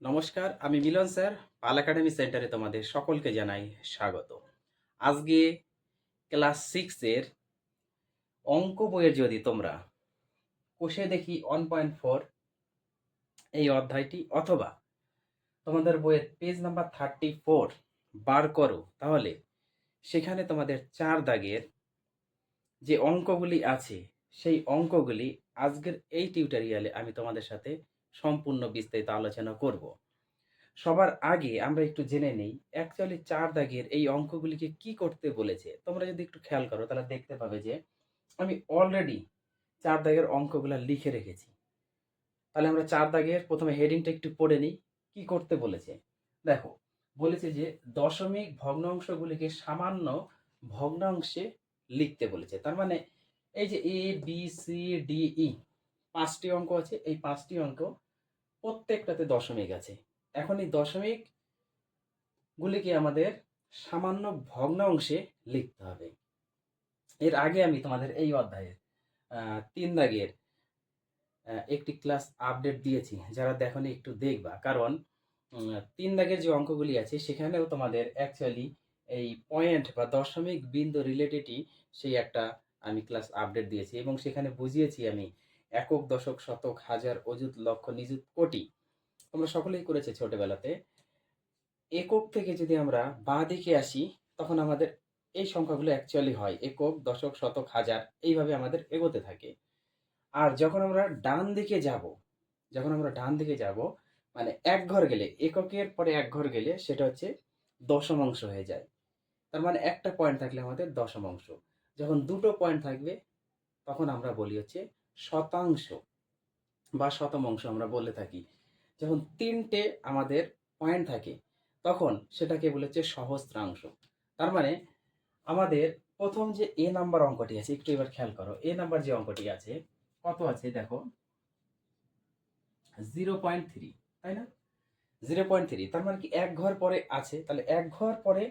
নমস্কার, আমি মিলন স্যার। পাল একাডেমি সেন্টারে তোমাদের সকলকে জানাই স্বাগত। আজকে ক্লাস 6 এর অঙ্ক বইয়ের যদি তোমরা কোষে দেখি 1.4 এই অধ্যায়টি অথবা তোমাদের বইয়ের পেজ নাম্বার 34 বার করো, তাহলে সেখানে তোমাদের 4 দাগের যে অঙ্কগুলি আছে সেই অঙ্কগুলি আজকের এই টিউটোরিয়ালে আমি তোমাদের সাথে সম্পূর্ণ বিস্তারিত আলোচনা করব। সবার আগে আমরা একটু জেনে নেই অ্যাকচুয়ালি 4 দাগের এই অঙ্কগুলিকে কি করতে বলেছে। তোমরা যদি একটু খেয়াল করো তাহলে দেখতে পাবে যে আমি অলরেডি 4 দাগের অঙ্কগুলা লিখে রেখেছি। তাহলে আমরা 4 দাগের প্রথমে হেডিংটা একটু পড়ে নিই। কি করতে বলেছে? দেখো, বলেছে যে দশমিক ভগ্নাংশগুলিকে সামান্য ভগ্নাংশে লিখতে বলেছে। তার মানে এই যে A B C D E 5টি অঙ্ক আছে, এই 5টি অঙ্ক প্রত্যেকটাতে দশমিক আছে। এখন এই দশমিক গুলিকে আমাদের সামান্য ভগ্নাংশে লিখতে হবে। এর আগে আমি তোমাদের এই অধ্যায়ের 3 দাগের একটি ক্লাস আপডেট দিয়েছি। যারা দেখোনি একটু দেখবা। কারণ 3 দাগের যে অঙ্কগুলি আছে সেখানেও তোমাদের অ্যাকচুয়ালি এই পয়েন্ট বা দশমিক বিন্দু রিলেটেডই সেই একটা আমি ক্লাস আপডেট দিয়েছি এবং সেখানে বুঝিয়েছি আমি একক, দশক, শতক, হাজার, অযুত, লক্ষ, নিযুত, কোটি। তোমরা সকলেই করেছে ছোটবেলাতে। একক থেকে যদি আমরা বাঁ দিকে আসি তখন আমাদের এই সংখ্যাগুলো অ্যাকচুয়ালি হয় একক, দশক, শতক, হাজার, এইভাবে আমাদের এগোতে থাকে। আর যখন আমরা ডান দিকে যাব মানে এক ঘর গেলে, এককের পরে এক ঘর গেলে সেটা হচ্ছে দশমাংশ হয়ে যায়। তার মানে একটা পয়েন্ট থাকলে আমাদের দশমাংশ। যখন দুটো পয়েন্ট থাকবে তখন আমরা বলি হচ্ছে শতাংশ বা শতমাংশ আমরা বলে থাকি। যখন তিনটে আমাদের পয়েন্ট থাকে তখন সেটাকে বলে হচ্ছে সহস্রাংশ। তার মানে আমাদের প্রথম যে এ নাম্বার অঙ্কটি আছে, একটু এবার খেয়াল করো। এ নাম্বার যে অঙ্কটি আছে কত আছে দেখো, 0.3, তাই না? 0.3 তার মানে কি এক ঘর পরে আছে। তাহলে এক ঘর পরে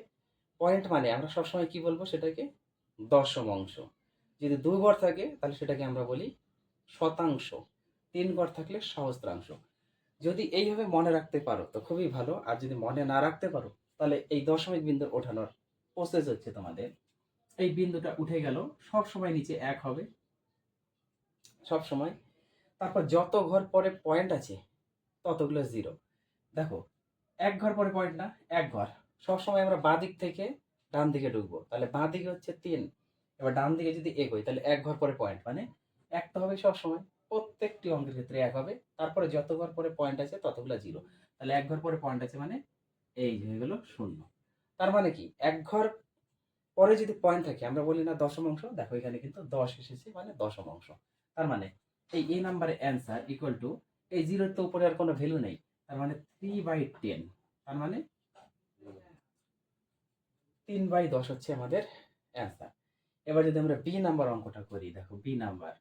পয়েন্ট মানে আমরা সবসময় কি বলবো সেটাকে? দশমাংশ। যদি দু ঘর থাকে তাহলে সেটাকে আমরা বলি শতাংশ। তিন ঘর থাকলে সহস্রাংশ। যদি এইভাবে মনে রাখতে পারো তো খুবই ভালো। আর যদি মনে না রাখতে পারো তাহলে এই দশমিক বিন্দু ওঠানোর প্রসেস হচ্ছে তোমাদের, এই বিন্দুটা উঠে গেল, সব সময় নিচে এক হবে সব সময়। তারপর যত ঘর পরে পয়েন্ট আছে ততগুলো জিরো। দেখো, এক ঘর পরে পয়েন্ট না, এক ঘর। সবসময় আমরা বাঁ দিক থেকে ডান দিকে ঢুকবো, তাহলে বাঁ দিকে হচ্ছে 3। এবার ডান দিকে যদি এগোই তাহলে এক ঘর পরে পয়েন্ট মানে এক তো হবে সবসময়। প্রত্যেকটি অঙ্কের ক্ষেত্রে এক হবে। তারপরে যত ঘর পরে পয়েন্ট আছে ততগুলো জিরো। তাহলে এক ঘর পরে পয়েন্ট আছে মানে এই যে হয়ে গেল শূন্য। তার মানে কি, এক ঘর পরে যদি পয়েন্ট থাকে আমরা বলি না দশমাংশ। দেখো এখানে কিন্তু 10 এসেছে মানে দশমাংশ। তার মানে এই এ নাম্বারের অ্যান্সার ইকুয়াল টু, এই জিরোর তো উপরে আর কোনো ভ্যালু নেই, তার মানে 3/10। তার মানে 3/10 হচ্ছে আমাদের অ্যান্সার। এবার যদি আমরা বি নাম্বার অঙ্কটা করি, দেখো বি নাম্বার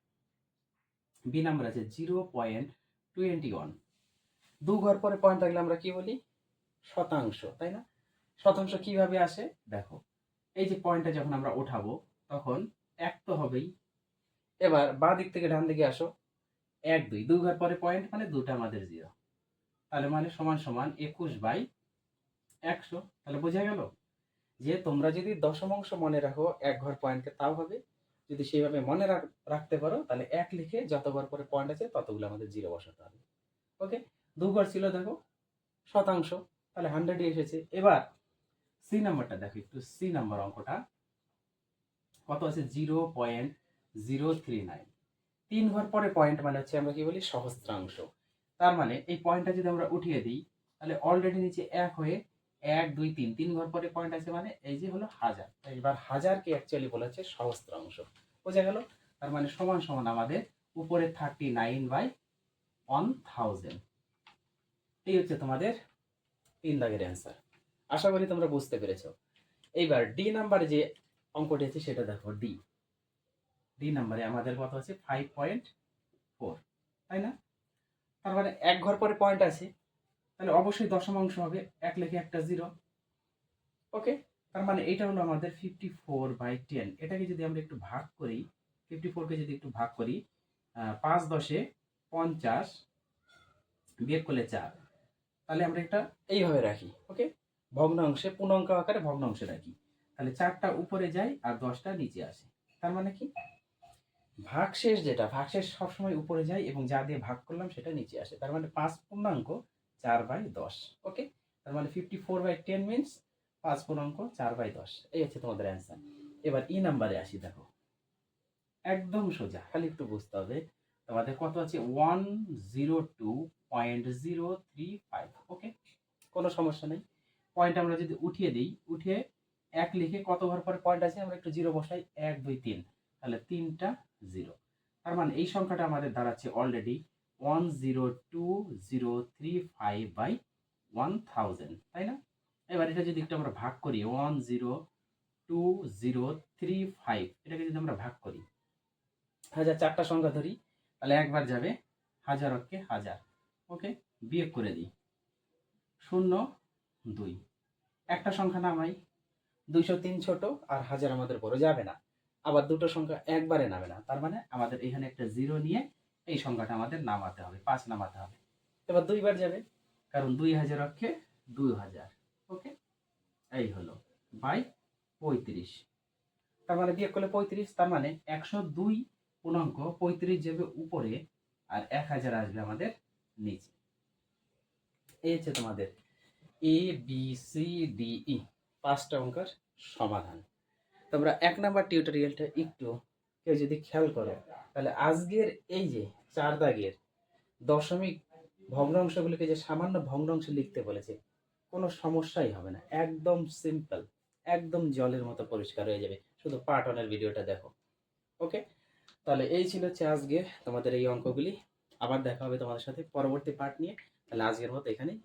আছে 0.21। দু ঘর পরে পয়েন্ট থাকলে আমরা কি বলি? শতাংশ, তাই না? শতাংশ কিভাবে আসে দেখো, এই যে পয়েন্টটা যখন আমরা ওঠাবো তখন এক তো হবেই। এবার বাঁ দিক থেকে ডান দিকে আসো, এক দুই, দু ঘর পরে পয়েন্ট মানে দুটো আমাদের জিরো। তাহলে মানে সমান সমান 21/100। তাহলে বোঝা গেল যে তোমরা যদি দশমাংশ মনে রাখো এক ঘর পয়েন্টকে তাও হবে। যদি সেইভাবে মনে রাখতে পারো তাহলে এক লিখে যত ঘর পরে পয়েন্ট আছে ততগুলো আমাদের জিরো বসাতে হবে। ওকে, দু ঘর ছিল দেখো শতাংশ, তাহলে 100 এসেছে। এবার সি নাম্বারটা দেখো, একটু সি নাম্বার অঙ্কটা কত আছে? 0.039। তিন ঘর পরে পয়েন্ট মানে হচ্ছে আমরা কি বলি? সহস্রাংশ। তার মানে এই পয়েন্টটা যদি আমরা উঠিয়ে দিই তাহলে অলরেডি নিচে এক হয়ে এক দুই তিন, তিন ঘর পরে পয়েন্ট আছে মানে এই যে হলো হাজার। এবার হাজারকে অ্যাকচুয়ালি বলা হচ্ছে সহস্রাংশ। বোঝা গেল? তার মানে সমান সমান আমাদের উপরে 39/1000। এই হচ্ছে তোমাদের 3 দাগের অ্যান্সার। আশা করি তোমরা বুঝতে পেরেছো। এইবার ডি নাম্বারে যে অঙ্কটি আছে সেটা দেখো। ডি নাম্বারে আমাদের কত আছে? 5.4, তাই না? তার মানে এক ঘর পরে পয়েন্ট আছে, তাহলে অবশ্যই দশমাংশ হবে, এক লেখে একটা জিরো। ওকে, তার মানে এটা হলো আমাদের 54/10। এটাকে যদি আমরা একটু ভাগ করি, 54কে যদি একটু ভাগ করি, 5 10 50 বিয়োগ করলে 4, তাহলে আমরা একটা এইভাবে রাখি, ওকে, ভগ্নাংশে পূর্ণাঙ্ক আকারে ভগ্নাংশে রাখি। তাহলে 4টা উপরে যায় আর 10টা নিচে আসে। তার মানে কি, ভাগশেষ যেটা, ভাগশেষ সবসময় উপরে যায় এবং যা দিয়ে ভাগ করলাম সেটা নিচে আসে। তার মানে 5 পূর্ণাঙ্ক 4/10। ওকে, তার মানে 54/10 মিনস 5 পূর্ণাঙ্ক 4/10। এই হচ্ছে তোমাদের অ্যান্সার। এবার ই নাম্বারে আসি। দেখো একদম সোজা, খালি একটু বুঝতে হবে। তোমাদের কত আছে, 102.035। ওকে, কোনো সমস্যা নেই। পয়েন্ট আমরা যদি উঠিয়ে দিই, উঠিয়ে 1 লিখে কত ঘর পরে পয়েন্ট আছে আমরা একটু জিরো বসাই, 1 2 3, তাহলে 3টা জিরো। তার মানে এই সংখ্যাটা আমাদের দাঁড়াচ্ছে অলরেডি 102,035/1000, তাই না? এবার এটা যদি একটু আমরা ভাগ করি, 102,035, এটাকে যদি আমরা ভাগ করি, হাজার 4টা সংখ্যা ধরি, তাহলে একবার যাবে, হাজার অক্ষে হাজার। ওকে, বিয়োগ করে দিই, 0 2, একটা সংখ্যা নামাই, 203 ছোট আর হাজার আমাদের বড়, যাবে না। আবার দুটো সংখ্যা একবারে নামে না, তার মানে আমাদের এখানে একটা জিরো নিয়ে এই সংখ্যাটা আমাদের নামাতে হবে, 5 নামাতে হবে। এবার 2বার যাবে, কারণ 2000 অক্ষে 2000। ওকে, এই হলো বাই 35। তার মানে বিয়োগ করলে 35, তার মানে 102 পূর্ণাঙ্ক 35 যাবে উপরে আর 1000 আসবে আমাদের নিচে। এই হচ্ছে তোমাদের A B C D E 5টা অঙ্কের সমাধান। তোমরা 1 নাম্বার টিউটোরিয়ালটা একটু কেউ যদি খেয়াল করো, তাহলে আজকের এই যে 4 দাগের দশমিক ভগ্নাংশগুলিকে যে সামান্য ভগ্নাংশ লিখতে বলেছে, কোনো সমস্যাই হবে না, একদম সিম্পল, একদম জলের মতো পরিষ্কার হয়ে যাবে। শুধু পার্ট 1 এর ভিডিওটা দেখো। ওকে, তাহলে এই ছিল হচ্ছে আজকে তোমাদের এই অঙ্কগুলি। আবার দেখা হবে তোমাদের সাথে পরবর্তী পার্ট নিয়ে। তাহলে আজকের মতো এখানেই